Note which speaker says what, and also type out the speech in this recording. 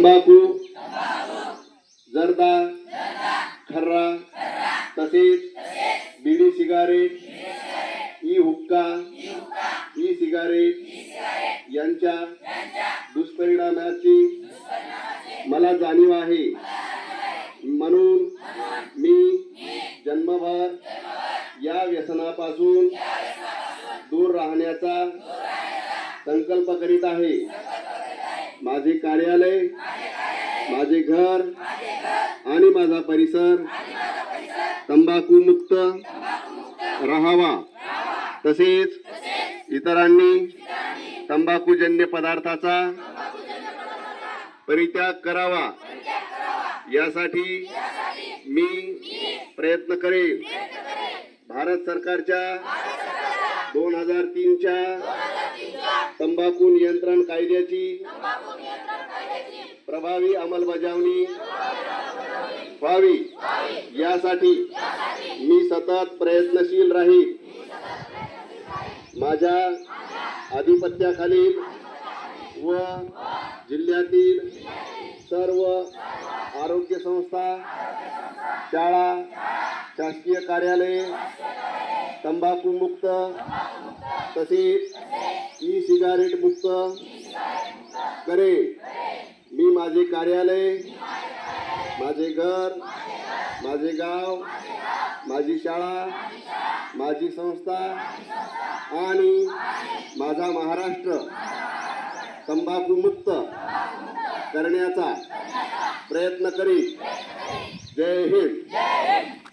Speaker 1: तंबाखू, जर्दा, खर्रा तसेच बीडी सिगारेट, ई हुक्का, ई सिगारेट यांच्या दुष्परिणामाची मला जाणीव आहे. म्हणून मी जन्मभर या व्यसनापासून दूर राहण्याचा संकल्प करीत आहे. माझे कार्यालय, माझे घर आणि माझा परिसर तंबाखू मुक्त राहावा. तसेच इतरांनी तंबाखूजन्य पदार्थाचा परित्याग करावा यासाठी मी प्रयत्न करेन. भारत सरकारच्या 2003 च्या तंबाखू नियंत्रण कायद्याची प्रभावी अंमलबजावणी व्हावी यासाठी मी सतत प्रयत्नशील राहील. माझ्या आधिपत्याखालील व जिल्ह्यातील सर्व आरोग्य संस्था, शाळा, शासकीय कार्यालये तंबाखू मुक्त तसेच ई सिगारेट मुक्त करेन. मी माझे कार्यालय, माझे घर, माझे गाव, माझी शाळा, माझी संस्था आणि माझा महाराष्ट्र तंबाखू मुक्त करण्याचा प्रयत्न करीन. जय हिंद.